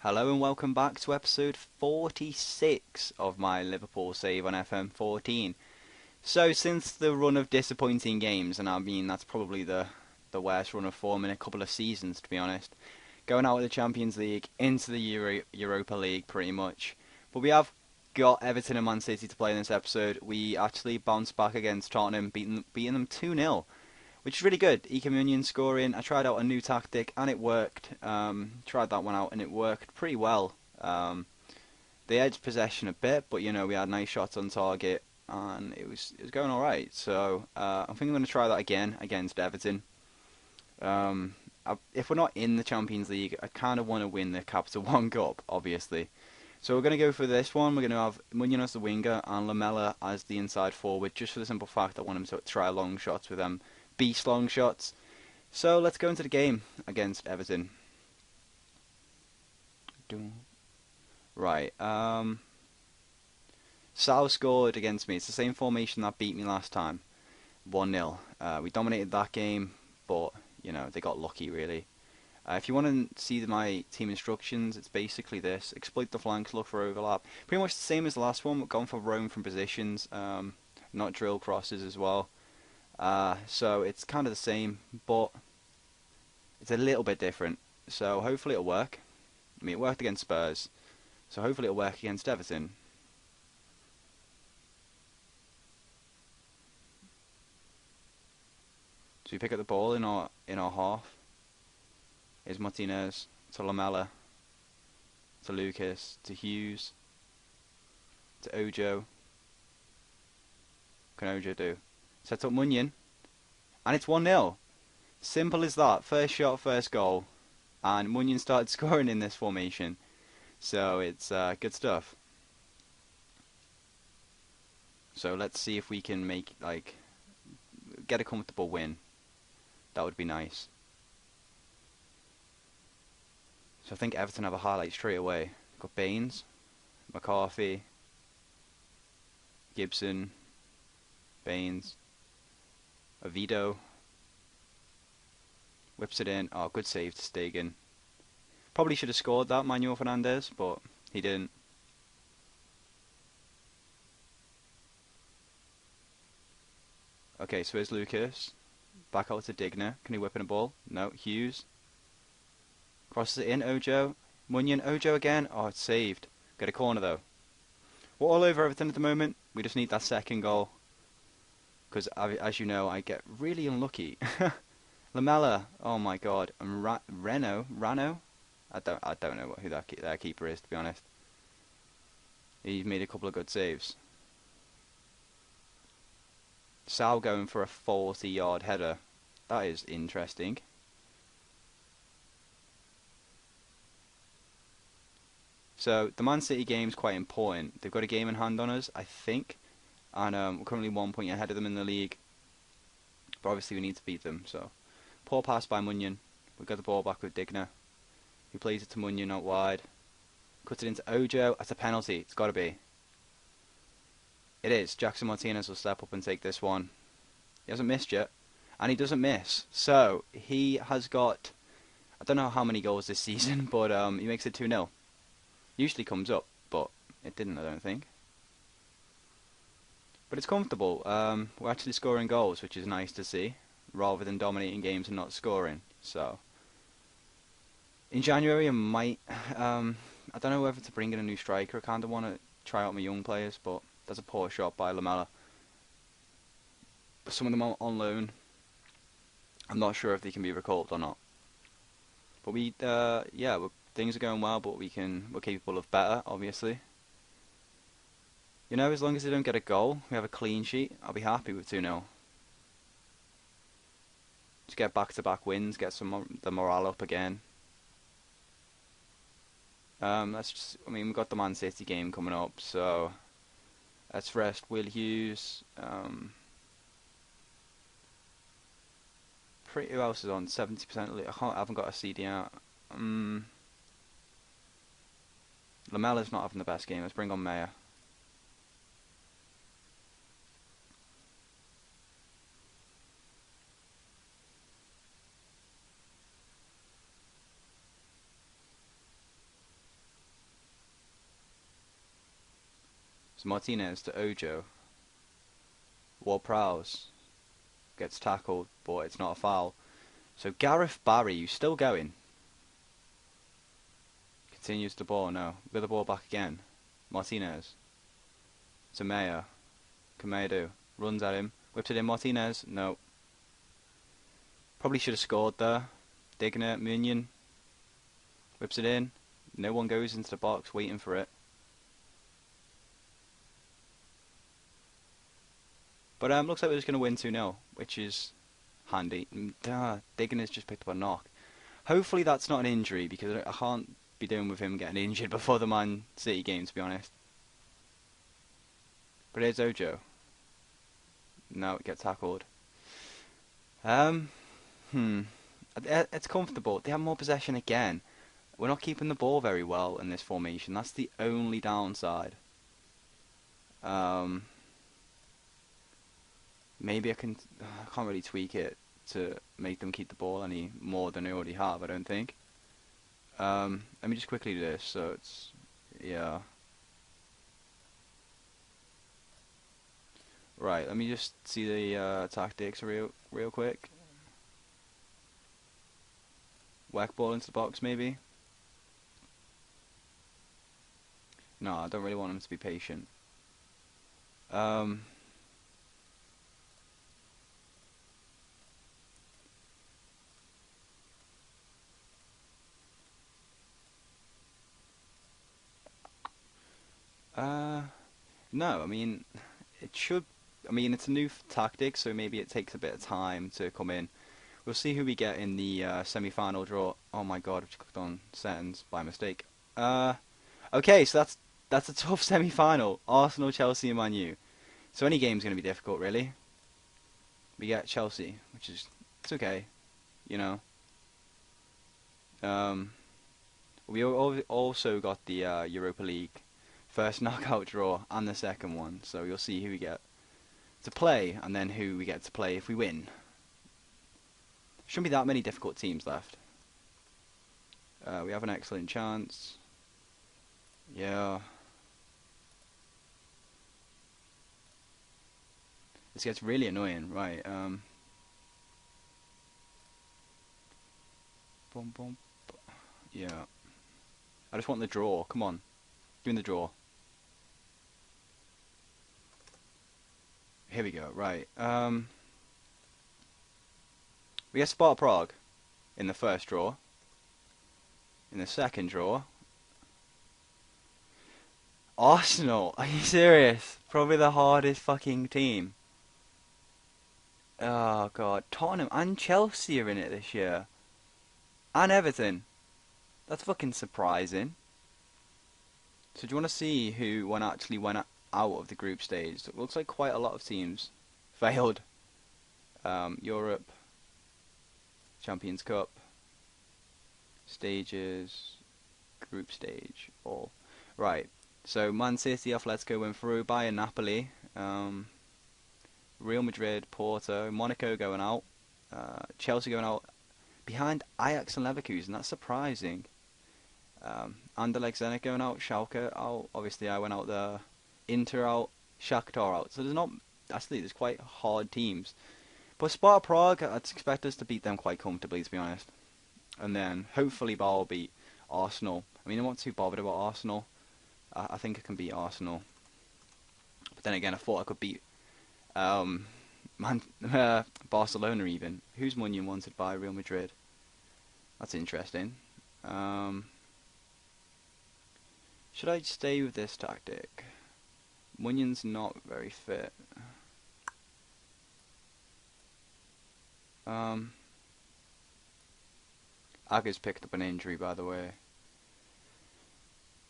Hello and welcome back to episode 46 of my Liverpool save on FM 14. So since the run of disappointing games, and I mean that's probably the worst run of form in a couple of seasons to be honest, going out of the Champions League into the Europa League pretty much. But we have got Everton and Man City to play in this episode. We actually bounced back against Tottenham, beating them 2-0, which is really good. Munion scoring. I tried out a new tactic and it worked. Tried that one out and it worked pretty well. They edged possession a bit, but we had nice shots on target and it was going all right. So I think I'm going to try that again against Everton. If we're not in the Champions League, I kind of want to win the Capital One Cup, obviously. So we're going to go for this one. We're going to have Munion as the winger and Lamela as the inside forward, just for the simple fact I want him to try long shots with them beast long shots. So let's go into the game against Everton. Right. Sal scored against me. It's the same formation that beat me last time. 1-0. We dominated that game, but they got lucky really. If you want to see my team instructions, it's basically this: exploit the flanks, look for overlap. Pretty much the same as the last one. We're going for roam from positions, not drill crosses as well. So it's kind of the same, but it's a little bit different. So hopefully it'll work. I mean, it worked against Spurs, so hopefully it'll work against Everton. So we pick up the ball in our half. Here's Martinez to Lamela, to Lucas, to Hughes, to Ojo. What can Ojo do? Set up Munion, and it's 1-0. Simple as that. First shot, first goal, and Munion started scoring in this formation. So it's good stuff. So let's see if we can get a comfortable win. That would be nice. So I think Everton have a highlight straight away. Got Baines, McCarthy, Gibson, Baines, Oviedo. Whips it in. Oh, good save to Stegen. Probably should have scored that, Manuel Fernandez, but he didn't. Okay, so here's Lucas. Back out to Digna. Can he whip in a ball? No. Hughes. Crosses it in. Ojo. Munion. Ojo again. Oh, it's saved. Get a corner though. We're all over Everton at the moment. We just need that second goal. Because, as you know, I get really unlucky. Lamela. Oh my god. And Rano? I don't know who that keeper is, to be honest. He made a couple of good saves. Sal going for a 40-yard header. That is interesting. So the Man City game is quite important. They've got a game in hand on us, I think, and we're currently 1 point ahead of them in the league. But obviously we need to beat them. So poor pass by Munion. We got the ball back with Digna. He plays it to Munion out wide. Cuts it into Ojo. That's a penalty. It's got to be. It is. Jackson Martinez will step up and take this one. He hasn't missed yet. And he doesn't miss. So, he has got, I don't know how many goals this season, but he makes it 2-0. Usually comes up, but it didn't, I don't think. But it's comfortable. We're actually scoring goals, which is nice to see, rather than dominating games and not scoring. So, in January I might, I don't know whether to bring in a new striker. I kind of want to try out my young players, but that's a poor shot by Lamela. Some of them are on loan. I'm not sure if they can be recalled or not. But things are going well, but we're capable of better, obviously. As long as they don't get a goal, we have a clean sheet, I'll be happy with 2-0. Just get back-to-back wins, get the morale up again. We've got the Man City game coming up, so let's rest Will Hughes. Who else is on 70%? I haven't got a CD out. Lamela's not having the best game. Let's bring on Mayer. It's Martinez to Ojo. Ward-Prowse gets tackled, but it's not a foul. So Gareth Barry, who's still going, continues the ball now. With the ball back again. Martinez. To Mayer. Can Mayer do? Runs at him. Whips it in. Martinez. No. Probably should have scored there. Digner. Munion. Whips it in. No one goes into the box waiting for it. But looks like we're just going to win 2-0, which is handy. Digner's just picked up a knock. Hopefully that's not an injury, because I can't be doing with him getting injured before the Man City game, to be honest. But here's Ojo. No, it gets tackled. It's comfortable. They have more possession again. We're not keeping the ball very well in this formation. That's the only downside. Maybe I can't really tweak it to make them keep the ball any more than they already have, I don't think. Let me just quickly do this, so it's, yeah. Right, let me just see the tactics real quick. Whack ball into the box, maybe? No, I don't really want him to be patient. No, I mean, it should. I mean, it's a new tactic, so maybe it takes a bit of time to come in. We'll see who we get in the semi-final draw. Oh my god, I've just clicked on settings by mistake. Okay, so that's a tough semi-final. Arsenal, Chelsea, and Man U. So any game's going to be difficult, really. We get Chelsea, which is it's okay, you know. We also got the Europa League first knockout draw and the second one, so you'll see who we get to play and then who we get to play if we win. Shouldn't be that many difficult teams left. We have an excellent chance. Yeah. This gets really annoying, right? Yeah. I just want the draw. Come on. Doing the draw. Here we go. Right. We get Sparta Prague in the first draw. In the second draw, Arsenal. Are you serious? Probably the hardest fucking team. Oh god. Tottenham and Chelsea are in it this year. And Everton. That's fucking surprising. So do you want to see who actually went out of the group stage? It looks like quite a lot of teams failed. Europe, Champions Cup, stages, group stage, all. Right, so Man City, Atletico went through, Bayern, Napoli, Real Madrid, Porto, Monaco going out, Chelsea going out, behind Ajax and Leverkusen. That's surprising. Anderlecht Zenit going out, Schalke out, obviously I went out there, Inter out, Shakhtar out. So there's quite hard teams. But Sparta Prague, I'd expect us to beat them quite comfortably, to be honest. And then hopefully Ball beat Arsenal. I mean, I'm not too bothered about Arsenal. I think I can beat Arsenal. But then again, I thought I could beat Barcelona even. Who's Munion wanted by Real Madrid? That's interesting. Should I stay with this tactic? Munion's not very fit. Aga's picked up an injury, by the way.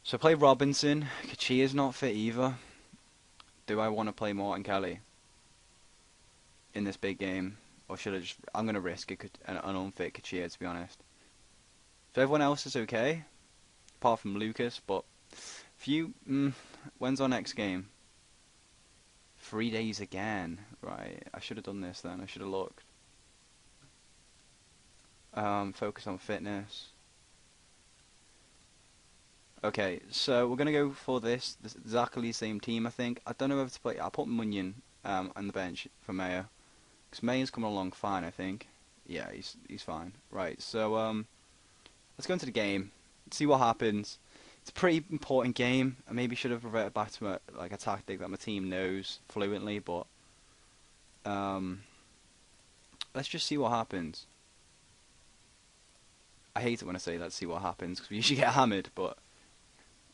So play Robinson. Kachia's not fit either. Do I want to play Martin Kelly in this big game? Or should I just... I'm going to risk an unfit Kachia, to be honest. So everyone else is okay. Apart from Lucas, but... when's our next game? 3 days again. Right, I should have done this then. I should have looked. Focus on fitness. Okay, so we're gonna go for this exactly same team. I think. I don't know whether to play. I'll put Munyon on the bench for Mayo because Mayo's coming along fine. I think. Yeah, he's fine. Right. So let's go into the game. See what happens. It's a pretty important game. I maybe should have reverted back to like a tactic that my team knows fluently, but um, let's just see what happens. I hate it when I say let's see what happens because we usually get hammered, but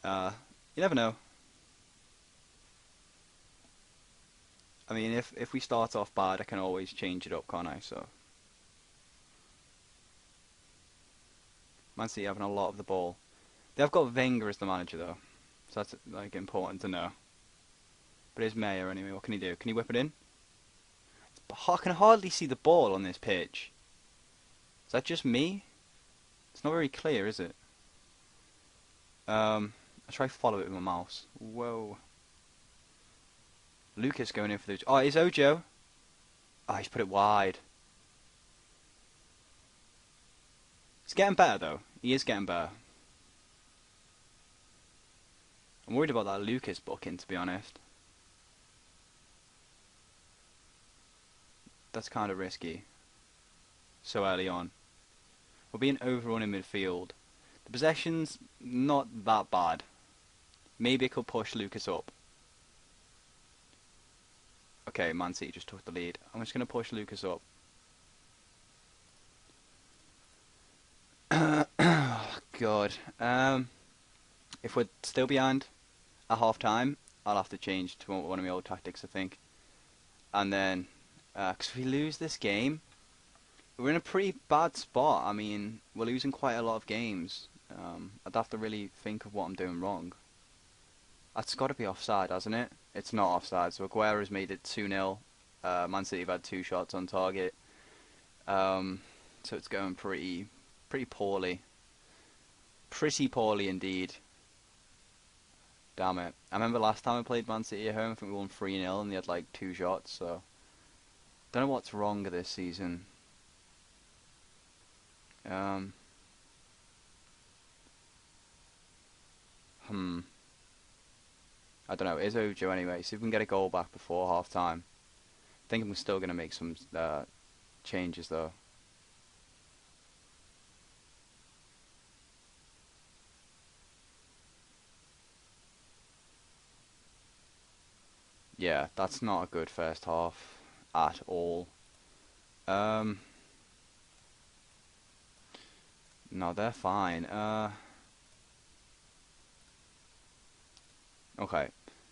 you never know. I mean, if we start off bad, I can always change it up, can't I? So, Man City having a lot of the ball. They've got Wenger as the manager though, so that's like important to know. But it's Mayer anyway. What can he do? Can he whip it in? I can hardly see the ball on this pitch. Is that just me? It's not very clear, is it? I try to follow it with my mouse. Whoa. Lucas going in for the. Oh, it's Ojo. Oh, he's put it wide. He's getting better though. He is getting better. I'm worried about that Lucas booking, to be honest. That's kind of risky. So early on. We're being overrun in midfield. The possession's not that bad. Maybe it could push Lucas up. Okay, Man City just took the lead. I'm just going to push Lucas up. Oh, God. If we're still behind at half time, I'll have to change to one of my old tactics, I think. And then, because if we lose this game, we're in a pretty bad spot. I mean, we're losing quite a lot of games. I'd have to really think of what I'm doing wrong. That's got to be offside, hasn't it? It's not offside. So Aguero's made it 2-0. Man City have had 2 shots on target. So it's going pretty poorly. Pretty poorly indeed. Damn it. I remember last time I played Man City at home, I think we won 3-0 and they had like 2 shots, so don't know what's wrong this season. I don't know, it is Ojo anyway, see if we can get a goal back before half time. I think I'm still going to make some changes though. Yeah, that's not a good first half at all. Um, no, they're fine. Okay,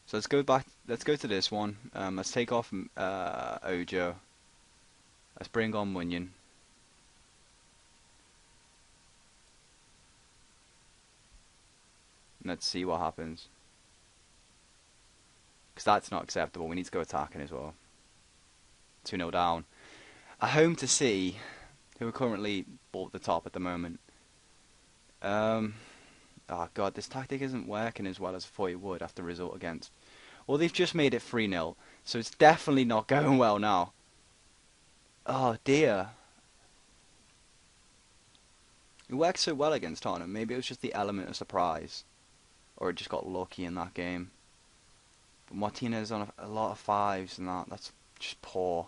so let's go back. Let's go to this one. Let's take off Ojo. Let's bring on Munyon. Let's see what happens. Because that's not acceptable. We need to go attacking as well. 2-0 down. At home to City, who are currently ball at the top at the moment. Oh god, this tactic isn't working as well as I thought it would after the result against. Well, they've just made it 3-0, so it's definitely not going well now. Oh dear. It worked so well against Tottenham. Maybe it was just the element of surprise. Or it just got lucky in that game. But Martinez on a lot of 5s and that's just poor.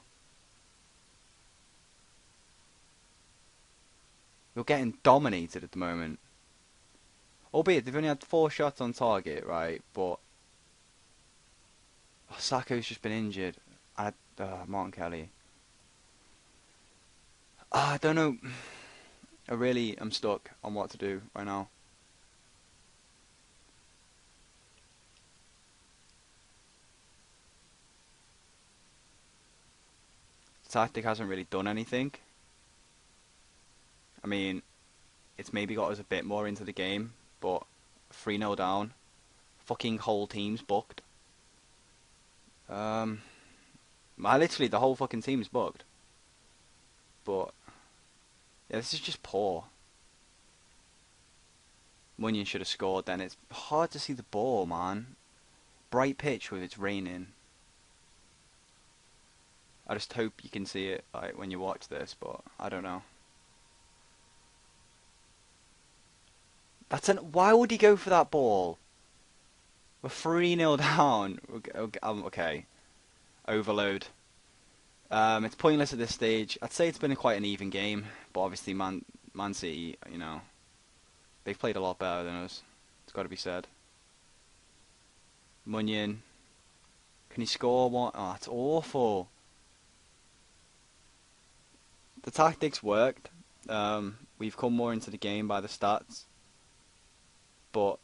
You're getting dominated at the moment. Albeit, they've only had 4 shots on target, right? But Sako's just been injured. Martin Kelly. I don't know. I'm stuck on what to do right now. The tactic hasn't really done anything. I mean, it's maybe got us a bit more into the game, but 3-0 down. Fucking whole team's booked. Literally the whole fucking team's booked. But yeah, this is just poor. Munyon should have scored then. It's hard to see the ball, man. Bright pitch with it's raining. I just hope you can see it like when you watch this, but I don't know. Why would he go for that ball? We're 3-0 down. Okay. Overload. It's pointless at this stage. I'd say it's been quite an even game, but obviously Man City, they've played a lot better than us. It's got to be said. Munyon, can he score one? Oh, it's awful. The tactics worked. We've come more into the game by the stats, but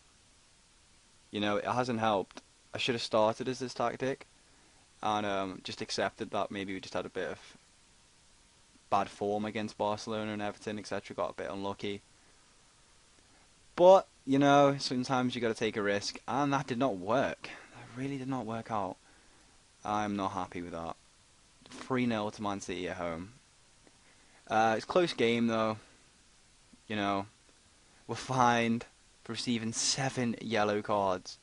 it hasn't helped. I should have started as this tactic and just accepted that maybe we just had a bit of bad form against Barcelona and Everton, etc. Got a bit unlucky. But, sometimes you got to take a risk, and that did not work. That really did not work out. I'm not happy with that. 3-0 to Man City at home. It's a close game, though. We're fined for receiving 7 yellow cards.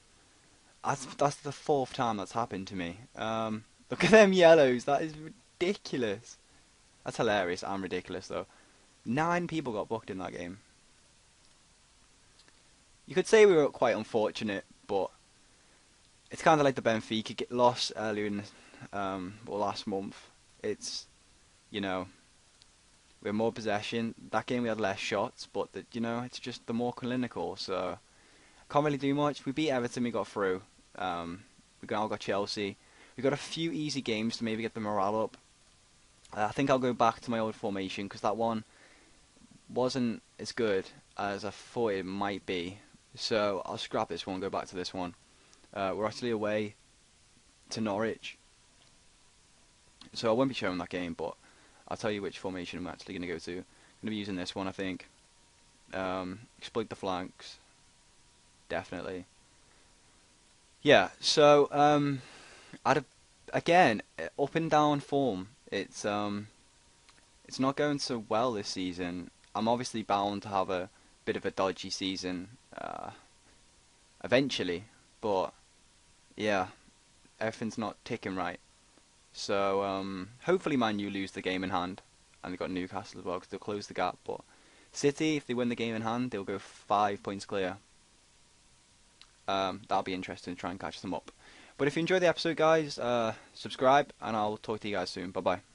That's the 4th time that's happened to me. Look at them yellows. That is ridiculous. That's hilarious and ridiculous, though. 9 people got booked in that game. You could say we were quite unfortunate, but it's kind of like the Benfica loss earlier in last month. It's, we had more possession. That game we had less shots, but it's just the more clinical. So can't really do much. We beat Everton, we got through. We now got Chelsea. We got a few easy games to maybe get the morale up. I think I'll go back to my old formation because that one wasn't as good as I thought it might be. So I'll scrap this one, go back to this one. We're actually away to Norwich, so I won't be showing that game, but I'll tell you which formation I'm actually going to go to. I'm going to be using this one, I think. Exploit the flanks, definitely. Yeah, so again, up and down form. It's not going so well this season. I'm obviously bound to have a bit of a dodgy season eventually, but yeah, everything's not ticking right. So hopefully Man U lose the game in hand, and they've got Newcastle as well because they'll close the gap. But City, if they win the game in hand, they'll go 5 points clear. That'll be interesting to try and catch them up. But if you enjoyed the episode, guys, subscribe, and I'll talk to you guys soon. Bye bye.